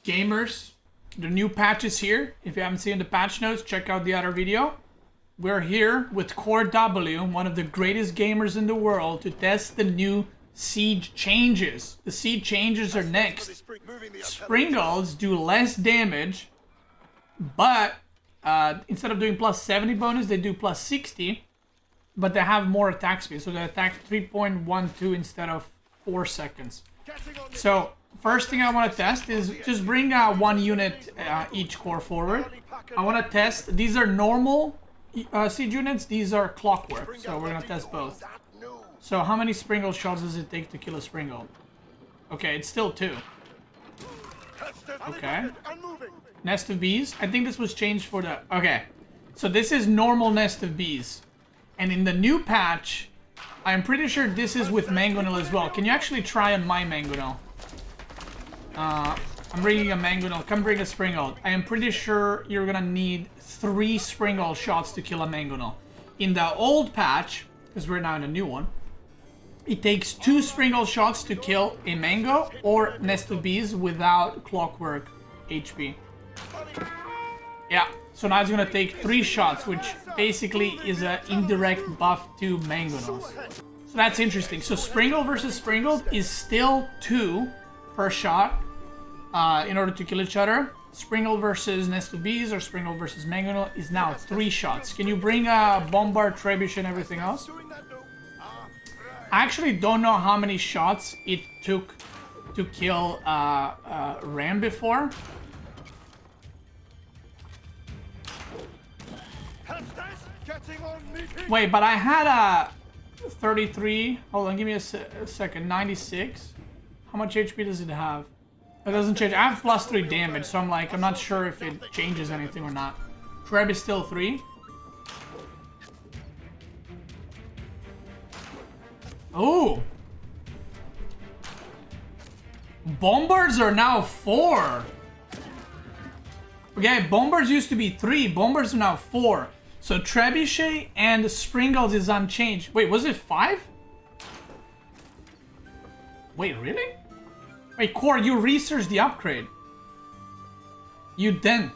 Gamers, the new patch is here. If you haven't seen the patch notes, check out the other video. We're here with Core W, one of the greatest gamers in the world, to test the new siege changes. The siege changes are next. Springalds do less damage, but instead of doing plus 70 bonus, they do plus 60, but they have more attack speed. So they attack 3.12 instead of 4 seconds. So first thing I want to test is just bring one unit each core forward. I want to test, these are normal siege units, these are Clockwork, so we're going to test both. So how many Springald shots does it take to kill a Springald? Okay, it's still 2. Okay. Nest of Bees. I think this was changed for the... Okay. So this is normal Nest of Bees. And in the new patch, I'm pretty sure this is with Mangonel as well. Can you actually try on my Mangonel? I'm bringing a Mangonel. Come bring a Springald. I am pretty sure you're gonna need 3 Springald shots to kill a Mangonel. In the old patch, because we're now in a new one, it takes 2 Springald shots to kill a Mango or Nest of Bees without Clockwork HP. Yeah, so now it's gonna take 3 shots, which basically is an indirect buff to Mangonels. So that's interesting. So Springald versus Springald is still 2 per shot in order to kill each other. Springald versus Nest of Bees or Springald versus Mangonel is now 3 shots. Can you bring a Bombard, Trebuchet, and everything else? I actually don't know how many shots it took to kill Ram before. Wait, but I had a 33. Hold on, give me a second. 96. How much HP does it have? It doesn't change. I have plus 3 damage, so I'm not sure if it changes anything or not. Treb is still 3. Oh! Bombards are now 4. Okay, Bombards used to be 3. Bombards are now 4. So Trebuchet and Springald is unchanged. Wait, was it 5? Wait, really? Wait, Core, you researched the upgrade. You didn't.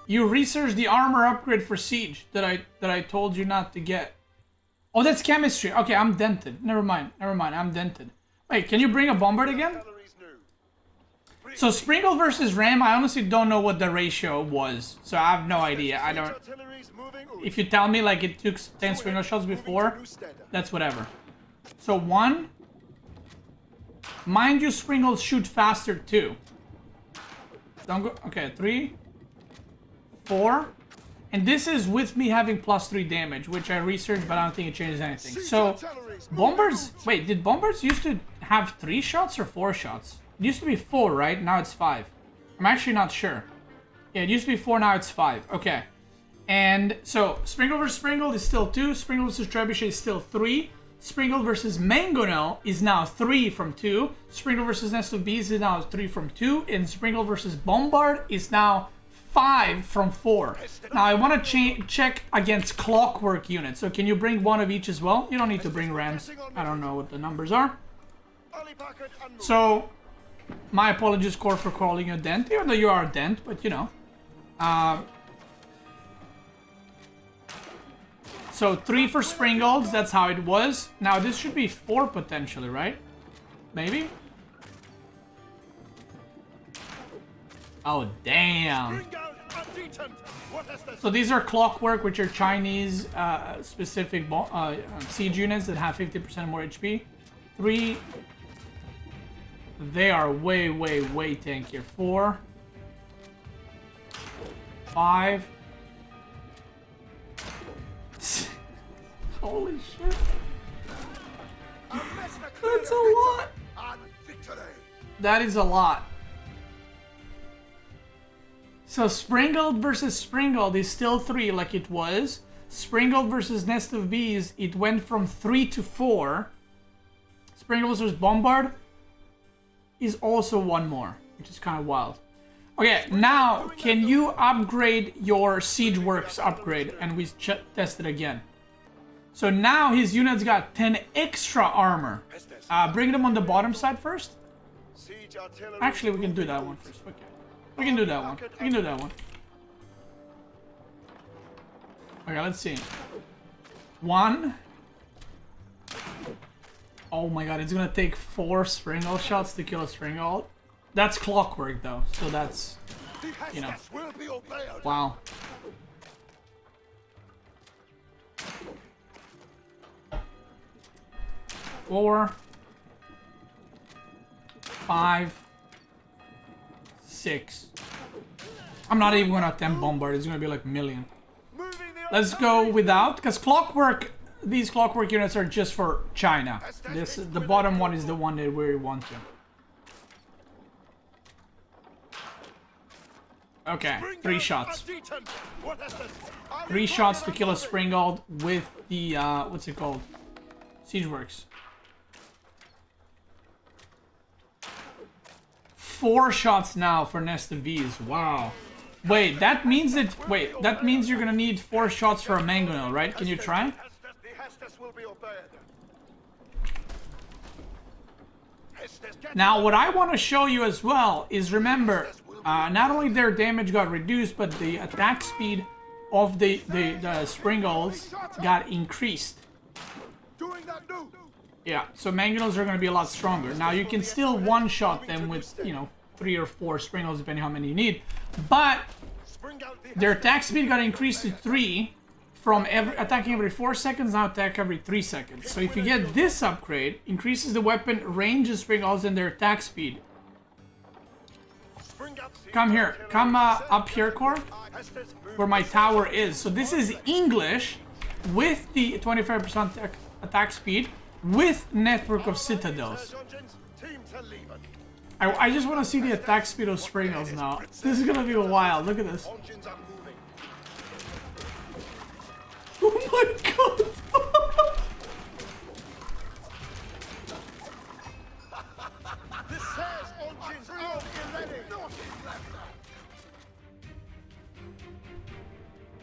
You researched the armor upgrade for Siege that I told you not to get. Oh, that's chemistry. Okay, I'm dented. Never mind. I'm dented. Wait, can you bring a Bombard again? So Springald versus Ram, I honestly don't know what the ratio was. So I have no idea. I don't... If you tell me like it took 10 Springald shots before, that's whatever. So 1. Mind you, Springalds shoot faster too. Don't go... Okay, 3. 4. And this is with me having plus 3 damage, which I researched, but I don't think it changes anything. So, Bombards... Wait, did Bombards used to have 3 shots or 4 shots? It used to be 4, right? Now it's 5. I'm actually not sure. Yeah, it used to be 4, now it's 5. Okay. And so, Springald versus Springald is still 2. Springald versus Trebuchet is still 3. Springald versus Mangonel is now 3 from 2. Springald versus Nest of Bees is now 3 from 2. And Springald versus Bombard is now 5 from 4. Now I want to check against Clockwork units. So can you bring 1 of each as well? You don't need to bring Rams. I don't know what the numbers are. So, my apologies, Core, for calling you a dent. Even though you are a dent, but you know. So 3 for Springalds, that's how it was. Now this should be 4 potentially, right? Maybe? Oh, damn. So these are Clockwork, which are Chinese specific siege units that have 50% more HP. 3. They are way, way, way tankier. 4. 5. Holy shit. That's a lot. That is a lot. So Springald versus Springald is still 3 like it was. Springald versus Nest of Bees, it went from 3 to 4. Springald versus Bombard is also 1 more, which is kind of wild. Okay, now can you upgrade your Siege Works upgrade? And we test it again. So now his unit's got 10 extra armor. Bring them on the bottom side first. Actually, we can do that one first. Okay. We can do that one. We can do that one. Okay, let's see. 1. Oh my god, it's gonna take 4 Springald shots to kill a Springald. That's Clockwork though, so that's, you know. Wow. Four, 5, 6. I'm not even gonna attempt bombard. It's gonna be like a million. Let's go without, because Clockwork. These Clockwork units are just for China. The bottom one is the one that we want to. Okay, 3 shots. 3 shots to kill a Springald with the what's it called? Siegeworks. 4 shots now for Nest of Bees. Wow. Wait, that means you're gonna need 4 shots for a Mangonel, right? Can you try? Now, what I want to show you as well is, remember, not only their damage got reduced, but the attack speed of the Springalds got increased. Yeah, so Mangonels are going to be a lot stronger. Now, you can still one-shot them with, you know, 3 or 4 Springalds, depending how many you need. But their attack speed got increased to 3 from attacking every 4 seconds, now attack every 3 seconds. So if you get this upgrade, increases the weapon range of Springalds and their attack speed. Come here. Come up here, Core, where my tower is. So this is English with the 25% attack speed with network of citadels. I just want to see the attack speed of Springalds now. This is going to be wild. Look at this. Oh my god!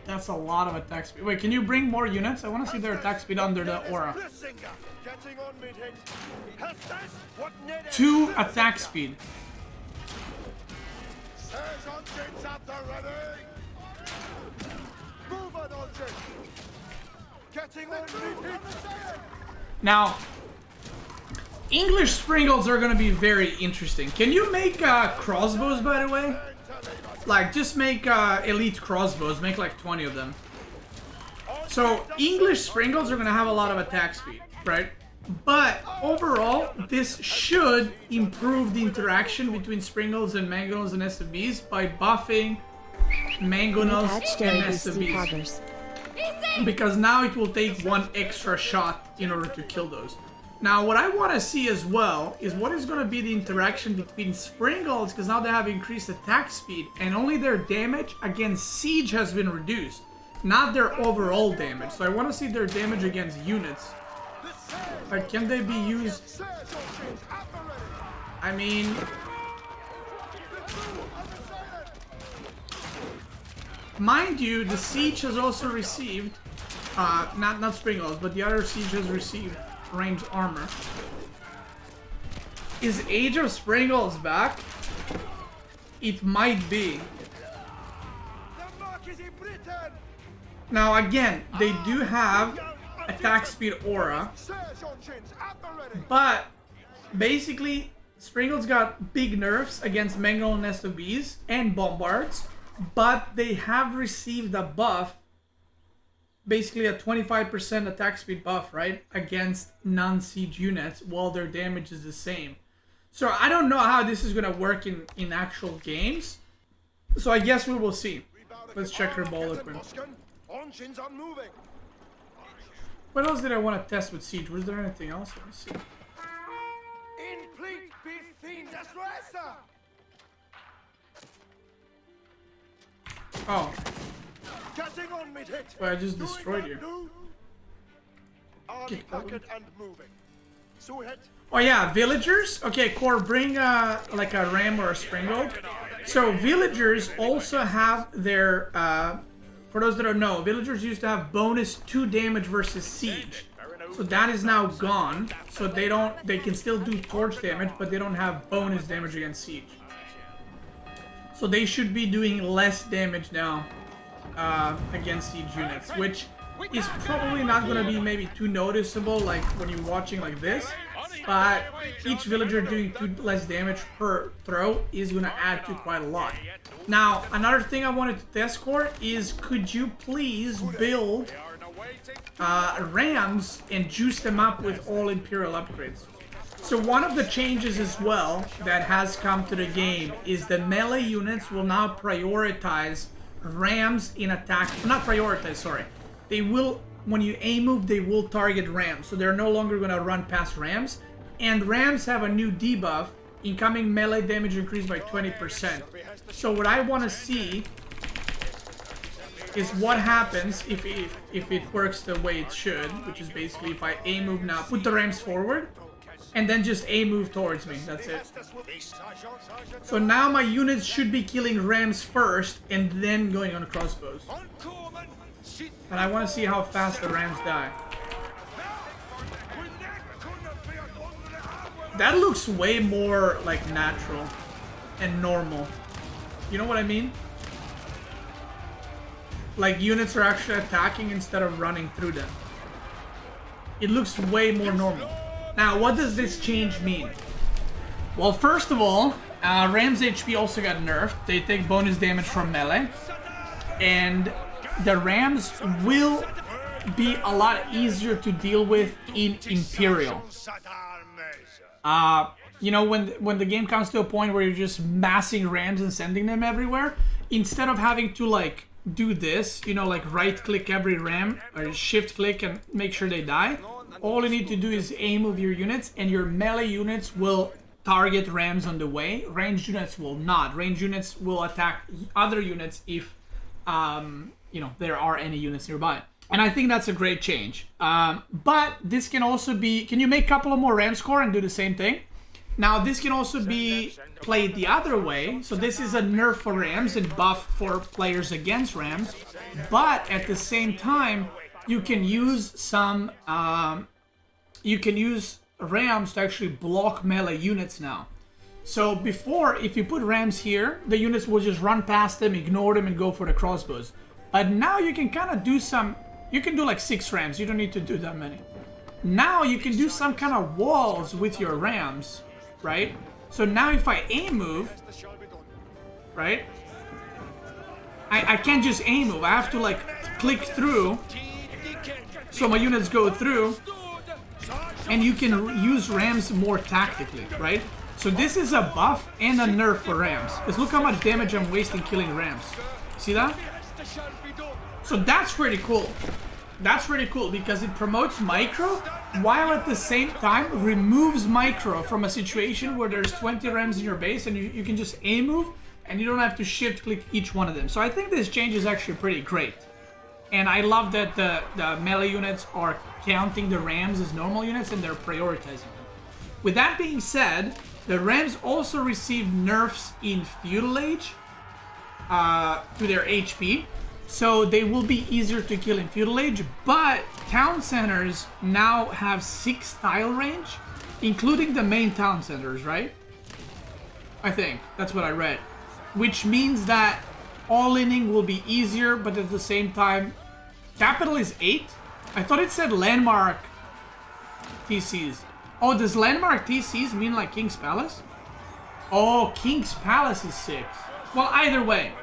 That's a lot of attack speed. Wait, can you bring more units? I want to see their attack speed under the aura. 2 attack speed. Now, English Springalds are going to be very interesting. Can you make crossbows, by the way? Like, just make elite crossbows. Make like 20 of them. So, English Springalds are going to have a lot of attack speed, right? But, overall, this should improve the interaction between Springalds and Mangonels and Nest of Bees by buffing Mangonels and Nest of Bees. Because now it will take 1 extra shot in order to kill those. Now, what I want to see as well is what is going to be the interaction between Springalds, because now they have increased attack speed, and only their damage against siege has been reduced, not their overall damage. So I want to see their damage against units. Like, can they be used? I mean, mind you, the siege has also received, not Springalds, but the other siege has received ranged armor. Is Age of Springalds back? It might be. Now again, they do have attack speed aura, but basically Springalds got big nerfs against Mangonel and Nest of Bees and Bombards, but they have received a buff, basically a 25% attack speed buff, right, against non-siege units, while their damage is the same. So I don't know how this is going to work in actual games, so I guess we will see. Let's check her ball equipment. What else did I want to test with siege? Was there anything else? Let me see. Oh. Well, I just destroyed you. Okay. Oh yeah, villagers? Okay, Core, bring like a ram or a Springald. So villagers also have their, for those that don't know, villagers used to have bonus 2 damage versus siege. So that is now gone. So they can still do torch damage, but they don't have bonus damage against siege. So they should be doing less damage now against siege units, which is probably not going to be maybe too noticeable like when you're watching like this, but each villager doing 2 less damage per throw is going to add to quite a lot. Now, another thing I wanted to test core is, could you please build rams and juice them up with all Imperial upgrades? So one of the changes as well that has come to the game is that melee units will now prioritize rams in attack. Not prioritize, sorry. They will, when you aim move, they will target rams. So they're no longer going to run past rams. And rams have a new debuff. Incoming melee damage increased by 20%. So what I want to see is what happens if it works the way it should, which is basically if I aim move now, put the rams forward, and then just aim move towards me. That's it. So now my units should be killing rams first and then going on crossbows. And I want to see how fast the rams die. That looks way more like natural and normal. You know what I mean? Like units are actually attacking instead of running through them. It looks way more normal. Now, what does this change mean? Well, first of all, Rams HP also got nerfed. They take bonus damage from melee. And the Rams will be a lot easier to deal with in Imperial. You know, when the game comes to a point where you're just massing Rams and sending them everywhere, instead of having to like do this, you know, like right click every ram or shift click and make sure they die, all you need to do is aim move your units, and your melee units will target rams on the way. Ranged units will not. Ranged units will attack other units if you know, there are any units nearby. And I think that's a great change. But this can also be... Can you make a couple of more Rams core and do the same thing? Now, this can also be played the other way. So this is a nerf for Rams and buff for players against Rams. But at the same time, you can use some... you can use Rams to actually block melee units now. So before, if you put Rams here, the units will just run past them, ignore them, and go for the crossbows. But now you can kind of do some... You can do like 6 Rams. You don't need to do that many. Now you can do some kind of walls with your Rams, right? So now if I aim move, right? I can't just aim move. I have to like click through. So my units go through. And you can use Rams more tactically, right? So this is a buff and a nerf for Rams. Because look how much damage I'm wasting killing Rams. See that? So that's pretty cool. That's pretty cool because it promotes micro while at the same time removes micro from a situation where there's 20 Rams in your base and you can just aim move and you don't have to shift click each one of them. So I think this change is actually pretty great. And I love that the melee units are counting the Rams as normal units and they're prioritizing them. With that being said, the Rams also received nerfs in Feudal Age to their HP. So they will be easier to kill in Feudal Age, but town centers now have 6 tile range, including the main town centers, right? I think, that's what I read. Which means that all-inning will be easier, but at the same time, capital is 8? I thought it said landmark TCs. Oh, does landmark TCs mean like King's Palace? Oh, King's Palace is 6. Well, either way.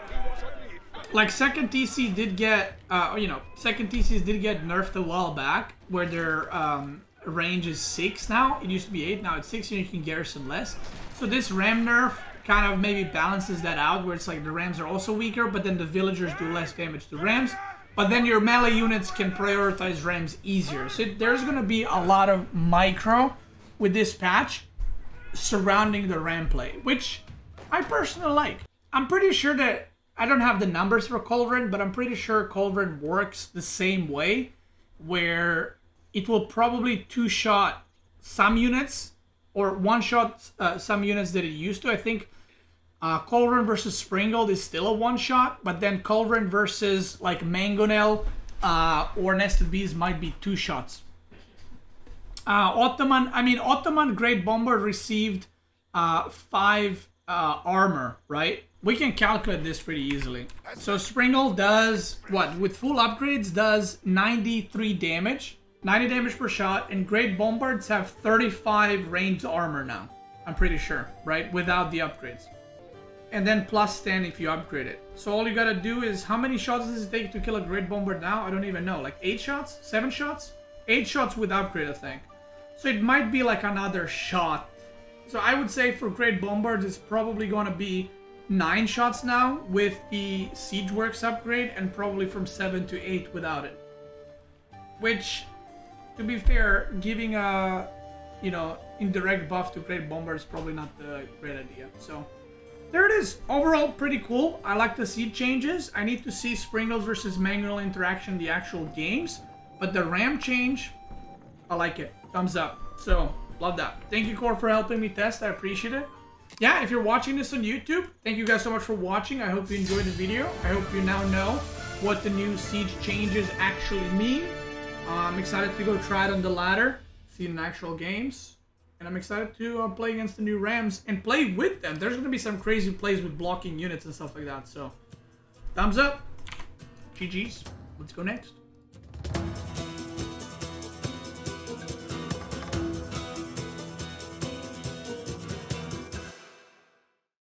Like second TC did get, you know, second TCs did get nerfed a while back, where their range is 6 now. It used to be 8, now it's 6, and you can garrison less. So this Ram nerf kind of maybe balances that out, where it's like the Rams are also weaker, but then the villagers do less damage to Rams. But then your melee units can prioritize Rams easier. So there's going to be a lot of micro with this patch surrounding the Ram play, which I personally like. I'm pretty sure that I don't have the numbers for Culverin, but I'm pretty sure Culverin works the same way, where it will probably 2-shot some units, or 1-shot some units that it used to. I think Culverin versus Springald is still a 1-shot, but then Culverin versus like Mangonel or Nested Bees might be 2 shots. Ottoman Great Bomber received 5 armor, right? we can calculate this pretty easily. So Springald does, what, with full upgrades, does 93 damage. 90 damage per shot, and Great Bombards have 35 ranged armor now. I'm pretty sure, right? Without the upgrades. And then plus 10 if you upgrade it. So all you gotta do is, how many shots does it take to kill a Great Bombard now? I don't even know. Like 8 shots? 7 shots? 8 shots with upgrade, I think. So it might be like another shot. So I would say for Great Bombards, it's probably gonna be 9 shots now with the Siege Works upgrade, and probably from 7 to 8 without it. Which, to be fair, giving a, you know, indirect buff to Great Bombards is probably not the great idea. So there it is. Overall, pretty cool. I like the seed changes. I need to see Springald versus Mangonel interaction in the actual games. But the RAM change, I like it. Thumbs up. So, love that. Thank you, Core, for helping me test. I appreciate it. Yeah, if you're watching this on YouTube, thank you guys so much for watching. I hope you enjoyed the video. I hope you now know what the new siege changes actually mean. I'm excited to go try it on the ladder, see it in actual games. And I'm excited to play against the new Rams and play with them. There's going to be some crazy plays with blocking units and stuff like that. So, thumbs up. GG's. Let's go next.